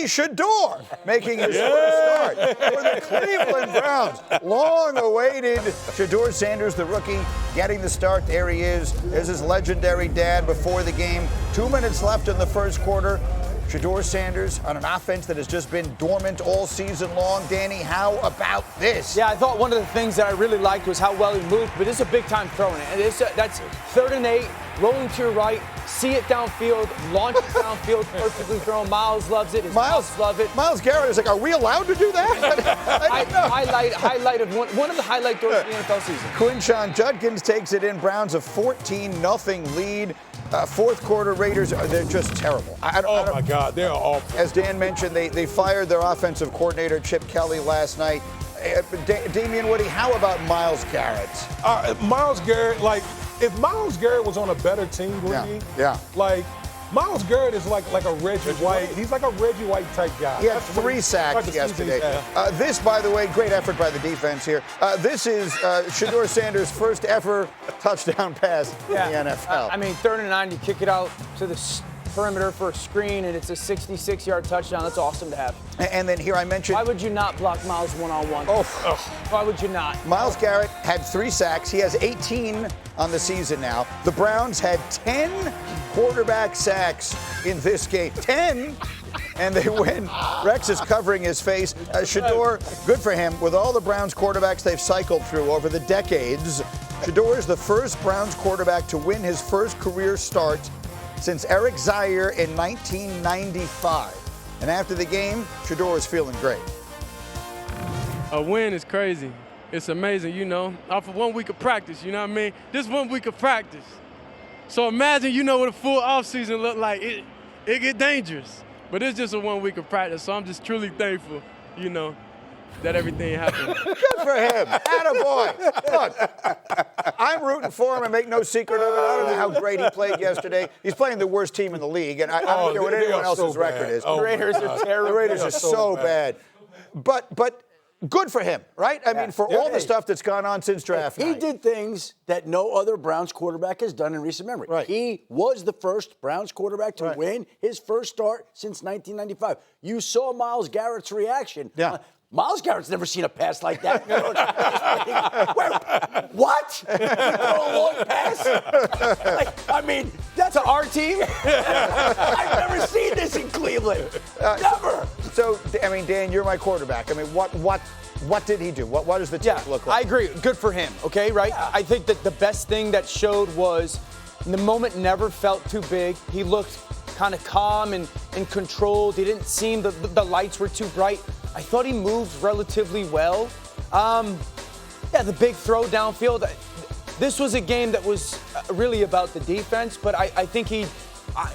Shedeur making his first start for the Cleveland Browns. Long-awaited Shedeur Sanders, the rookie, getting the start. There he is. There's his legendary dad before the game. 2 minutes left in the first quarter. Shedeur Sanders on an offense that has just been dormant all season long. Danny, how about this? Yeah, I thought one of the things that I really liked was how well he moved, but it's a big-time throwing it. And that's 3rd and 8, rolling to your right, see it downfield, launch it downfield, perfectly thrown. Miles loves it. Miles loves it. Myles Garrett is like, are we allowed to do that? highlight of one of the highlight throws of the NFL season. Quinshon Judkins takes it in. Browns a 14-0 lead. Fourth quarter Raiders, they're just terrible. Oh, my God, they're awful. As Dan mentioned, they fired their offensive coordinator, Chip Kelly, last night. Damien Woody, how about Myles Garrett? Myles Garrett, if Myles Garrett was on a better team, Myles Garrett is like a Reggie White. He's like a Reggie White type guy. He had 3 sacks yesterday. This, by the way, great effort by the defense here. This is Shedeur Sanders' first ever touchdown pass in the NFL. 3rd and 9, you kick it out to the perimeter for a screen, and it's a 66-yard touchdown. That's awesome to have. And then here I mentioned... Why would you not block Myles one-on-one? Why would you not? Myles Garrett had 3 sacks. He has 18 on the season now. The Browns had 10 quarterback sacks in this game. 10! And they win. Rex is covering his face. Shedeur, good for him. With all the Browns quarterbacks they've cycled through over the decades, Shedeur is the first Browns quarterback to win his first career start since Eric Zaire in 1995. And after the game, Shedeur is feeling great. A win is crazy. It's amazing, off of 1 week of practice, you know what I mean? This 1 week of practice. So imagine, what a full offseason look like. It get dangerous. But it's just a 1 week of practice, so I'm just truly thankful, that everything happened. Good for him. Attaboy. Look, I'm rooting for him and make no secret of it. I don't know how great he played yesterday. He's playing the worst team in the league, and I don't care what anyone else's record is. The Raiders are terrible. The Raiders are so bad. But good for him, right? For all the stuff that's gone on since draft night. He did things that no other Browns quarterback has done in recent memory. Right. He was the first Browns quarterback to win his first start since 1995. You saw Myles Garrett's reaction. Yeah. Myles Garrett's never seen a pass like that. Wait, what? You throw a long pass? That's to our team? I've never seen this in Cleveland. Never. So, Dan, you're my quarterback. What did he do? What does the tape look like? I agree. Good for him, okay, right? Yeah. I think that the best thing that showed was the moment never felt too big. He looked kind of calm and controlled. He didn't seem the lights were too bright. I thought he moved relatively well. The big throw downfield. This was a game that was really about the defense, but I think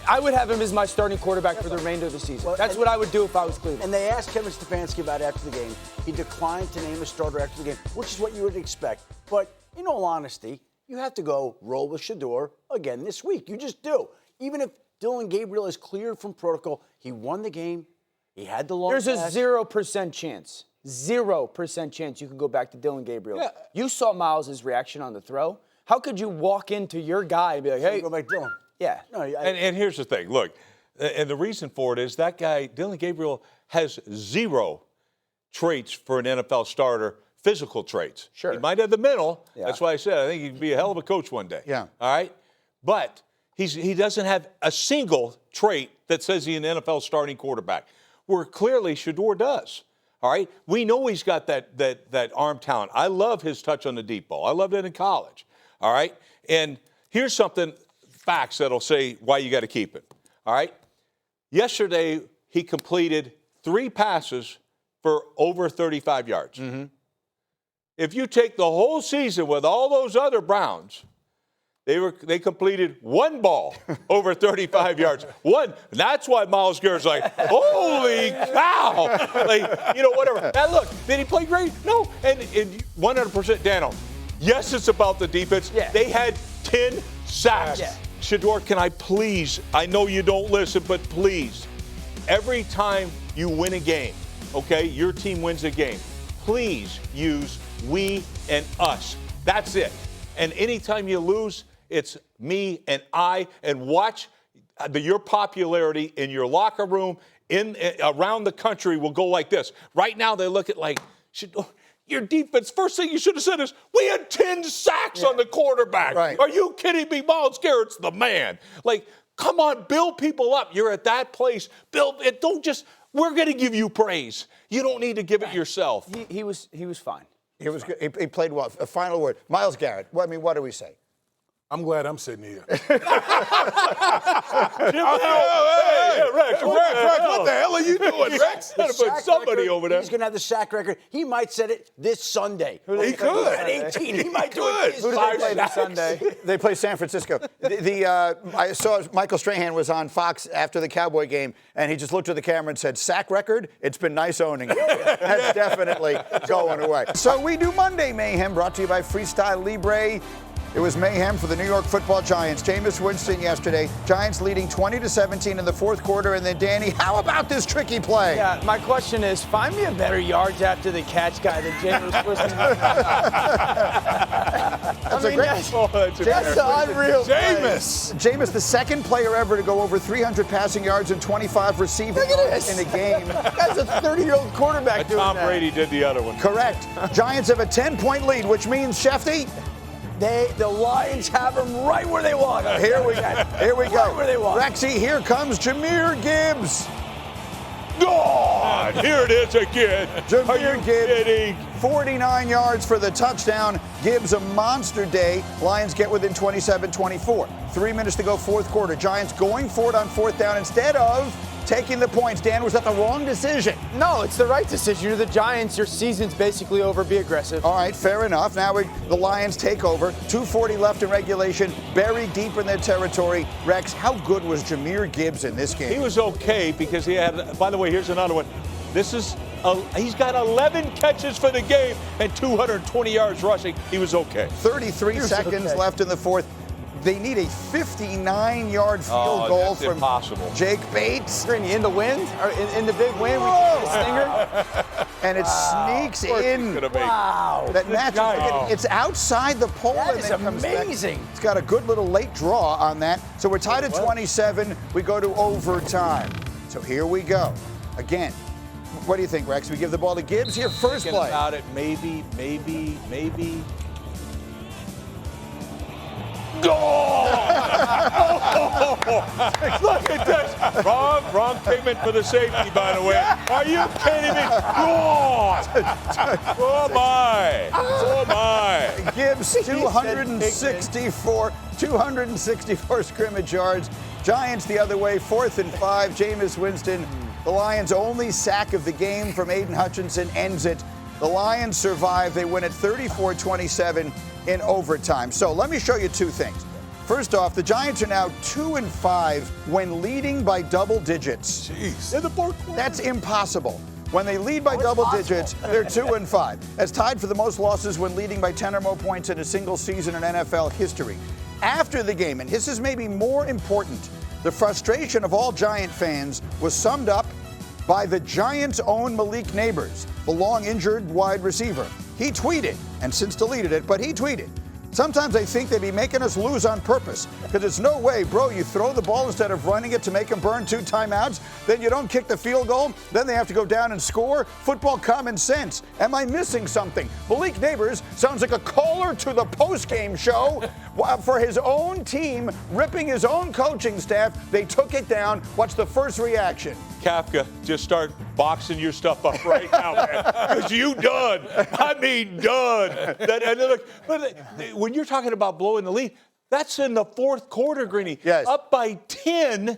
I would have him as my starting quarterback for the remainder of the season. Well, that's what I would do if I was Cleveland. And they asked Kevin Stefanski about it after the game. He declined to name a starter after the game, which is what you would expect. But in all honesty, you have to go roll with Shedeur again this week. You just do. Even if Dillon Gabriel is cleared from protocol, he won the game. He had the long There's pass. a 0% chance. 0% chance you can go back to Dillon Gabriel. Yeah. You saw Myles' reaction on the throw. How could you walk into your guy and be like, hey, go back to Dillon? Yeah. No, and here's the thing. Look, and the reason for it is that guy, Dillon Gabriel, has 0 traits for an NFL starter, physical traits. Sure. He might have the mental. Yeah. That's why I said I think he could be a hell of a coach one day. Yeah. All right? But he doesn't have a single trait that says he's an NFL starting quarterback, where clearly Shedeur does. All right? We know he's got that arm talent. I love his touch on the deep ball. I loved it in college. All right? And here's something, facts that'll say why you got to keep it. All right? Yesterday, he completed 3 passes for over 35 yards. Mm-hmm. If you take the whole season with all those other Browns, they completed 1 ball over 35 yards. 1. That's why Myles Garrett's like, holy cow. Whatever. Now, look, did he play great? No. And 100% Dano. Yes, it's about the defense. Yeah. They had 10 sacks. Yeah. Shedeur, can I please, I know you don't listen, but please, every time you win a game, okay, your team wins a game, please use we and us. That's it. And anytime you lose, it's me and I. And watch your popularity in your locker room, around the country will go like this. Right now, they look at like, your defense, first thing you should have said is, we had 10 sacks on the quarterback. Right. Are you kidding me? Myles Garrett's the man. Like, come on, build people up. You're at that place. Build it. Don't just, we're going to give you praise. You don't need to give it yourself. He was fine. He was good. He played well. A final word. Myles Garrett. Well, I mean, what do we say? I'm glad I'm sitting here. Rex, what the hell are you doing, Rex? Gotta put somebody over there. He's going to have the sack record. He might set it this Sunday. He could. At 18, he might do it this Who do they play this Sunday? They play San Francisco. I saw Michael Strahan was on Fox after the Cowboy game, and he just looked at the camera and said, sack record, it's been nice owning it. That's definitely going away. So we do Monday Mayhem, brought to you by Freestyle Libre. It was mayhem for the New York Football Giants. Jameis Winston yesterday. Giants leading 20-17 in the fourth quarter. And then, Danny, how about this tricky play? Yeah, my question is, find me a better yards after the catch guy than Jameis Winston. That's a great. That's unreal. Jameis, the second player ever to go over 300 passing yards and 25 receiving yards in a game. That guy's a 30-year-old quarterback doing Tom that. Brady did the other one. Correct. Giants have a 10-point lead, which means, Schefter, The Lions have him right where they want him. Here we go. Right where they want him. Rexy, here comes Jahmyr Gibbs. God, here it is again. Are you kidding? 49 yards for the touchdown. Gibbs a monster day. Lions get within 27-24. 3 minutes to go, fourth quarter. Giants going for it on fourth down instead of taking the points. Dan, was that the wrong decision? No, it's the right decision. You're the Giants. Your season's basically over. Be aggressive. All right, fair enough. Now the Lions take over. 2:40 left in regulation. Buried deep in their territory. Rex, how good was Jahmyr Gibbs in this game? He was okay because he had, by the way, here's another one. He's got 11 catches for the game and 220 yards rushing. He was okay. 33 seconds left in the fourth. They need a 59-yard field goal that's from impossible. Jake Bates. In the wind? Or in the big wind? We can get a stinger? And it sneaks in. Wow. That matches. It's outside the pole. That and is then comes back. amazing. It's got a good little late draw on that. So we're tied at 27. We go to overtime. So here we go. Again, what do you think, Rex? We give the ball to Gibbs here, first Thinking play. about it, maybe. Goal! Look at this. Wrong payment for the safety, by the way. Are you kidding me? God! Oh, my. Gibbs, 264 scrimmage yards. Giants the other way, 4th and 5. Jameis Winston, the Lions' only sack of the game from Aiden Hutchinson, ends it. The Lions survive. They win at 34-27 in overtime. So let me show you two things. First off, the Giants are now 2-5 when leading by double digits. Jeez. In the fourth quarter. That's impossible. When they lead by double digits, they're 2-5. That's tied for the most losses when leading by 10 or more points in a single season in NFL history. After the game, and this is maybe more important, the frustration of all Giant fans was summed up by the Giants' own Malik Nabers, the long injured wide receiver. He tweeted, and since deleted it, but he tweeted, "Sometimes I think they be making us lose on purpose, because it's no way, bro, you throw the ball instead of running it to make them burn 2 timeouts, then you don't kick the field goal, then they have to go down and score. Football common sense. Am I missing something?" Malik Nabers sounds like a caller to the post-game show for his own team, ripping his own coaching staff. They took it down. What's the first reaction? Kafka, just start boxing your stuff up right now, man. Because you done. I mean, done. When you're talking about blowing the lead, that's in the fourth quarter, Greeny. Yes. Up by 10.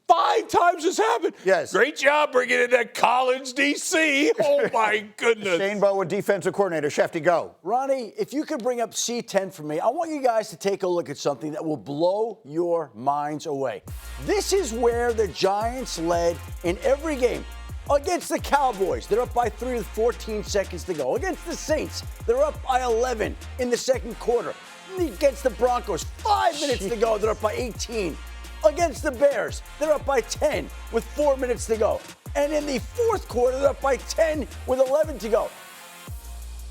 5 times this happened. Yes. Great job bringing in that Collins, D.C. Oh, my goodness. Shane Bowen, defensive coordinator. Shefty, go. Ronnie, if you could bring up C10 for me, I want you guys to take a look at something that will blow your minds away. This is where the Giants led in every game. Against the Cowboys, they're up by 3 with 14 seconds to go. Against the Saints, they're up by 11 in the second quarter. Against the Broncos, 5 minutes to go, they're up by 18. Against the Bears, they're up by 10 with 4 minutes to go. And in the fourth quarter, they're up by 10 with 11 to go.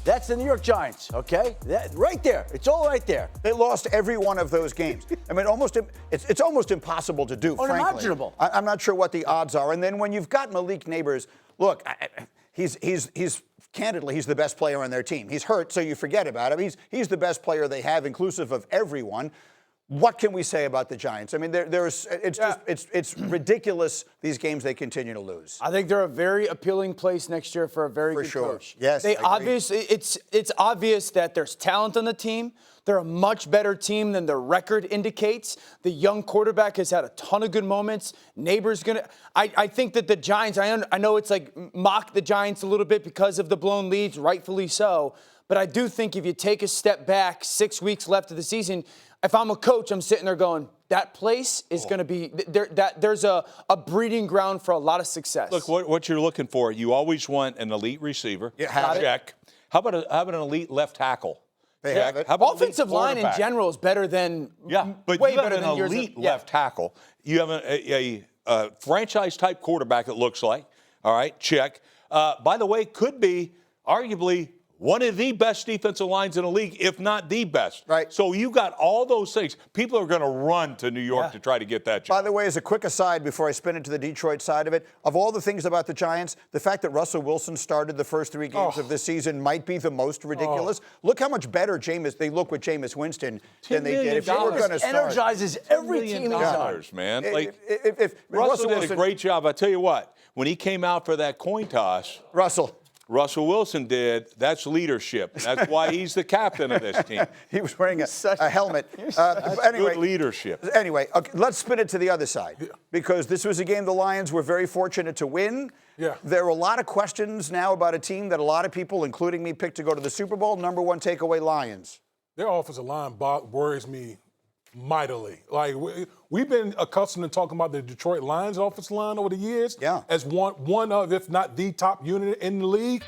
That's the New York Giants, okay? Right there. It's all right there. They lost every one of those games. I mean, it's almost impossible to do, frankly. Unimaginable. I'm not sure what the odds are. And then when you've got Malik Nabers, look, he's candidly, he's the best player on their team. He's hurt, so you forget about him. He's the best player they have, inclusive of everyone. What can we say about the Giants? I mean, it's ridiculous, these games they continue to lose. I think they're a very appealing place next year for a very good coach. Yes, it's obvious that there's talent on the team. They're a much better team than their record indicates. The young quarterback has had a ton of good moments. Nabers I think that the Giants, I know it's like mock the Giants a little bit because of the blown leads, rightfully so. But I do think if you take a step back, 6 weeks left of the season, if I'm a coach, I'm sitting there going, that place is going to be there's a breeding ground for a lot of success. Look, what you're looking for, you always want an elite receiver. Yeah, check. How about an elite left tackle? They have it. How about offensive line in general is better than but way you have better an than elite left tackle. You have a franchise type quarterback. It looks like. All right, check. By the way, could be arguably one of the best defensive lines in the league, if not the best. Right. So you got all those things. People are going to run to New York to try to get that job. By the way, as a quick aside before I spin into the Detroit side of it, of all the things about the Giants, the fact that Russell Wilson started the first 3 games of this season might be the most ridiculous. Look how much better they look with Jameis Winston than they did if they were going to start. Energizes every team he's on. Man. Like, if Russell did a great job. I tell you what, when he came out for that coin toss, Russell Wilson did. That's leadership. That's why he's the captain of this team. He was wearing a helmet. Anyway, good leadership. Anyway, okay, let's spin it to the other side because this was a game the Lions were very fortunate to win. Yeah. There are a lot of questions now about a team that a lot of people, including me, picked to go to the Super Bowl. Number 1 takeaway, Lions. Their offensive line worries me mightily. Like, we've been accustomed to talking about the Detroit Lions offensive line over the years as one of, if not the top unit in the league.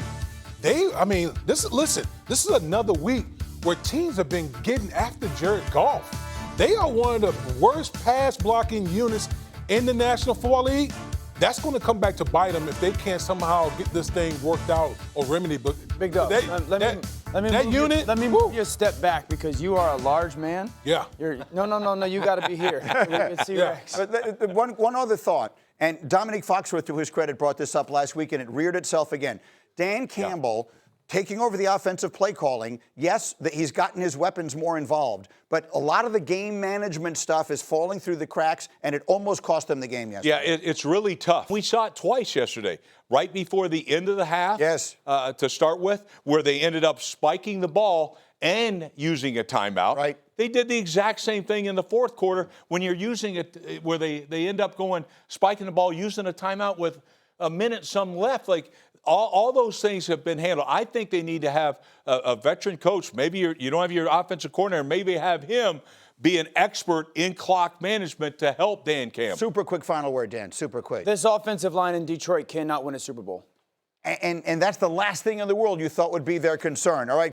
This is another week where teams have been getting after Jared Goff. They are one of the worst pass blocking units in the National Football League. That's going to come back to bite them if they can't somehow get this thing worked out or remedied. But Big Dog, let me move you a step back because you are a large man. Yeah. No, you got to be here. Let's see Rex. One other thought, and Dominique Foxworth, to his credit, brought this up last week, and it reared itself again. Dan Campbell taking over the offensive play calling, yes, he's gotten his weapons more involved, but a lot of the game management stuff is falling through the cracks, and it almost cost them the game yesterday. Yeah, it's really tough. We saw it twice yesterday, right before the end of the half to start with, where they ended up spiking the ball and using a timeout. Right. They did the exact same thing in the fourth quarter when you're using it, where they end up spiking the ball, using a timeout with a minute some left. Like, all those things have been handled. I think they need to have a veteran coach. Maybe you don't have your offensive coordinator. Maybe have him be an expert in clock management to help Dan Campbell. Super quick final word, Dan. Super quick. This offensive line in Detroit cannot win a Super Bowl. And that's the last thing in the world you thought would be their concern. All right.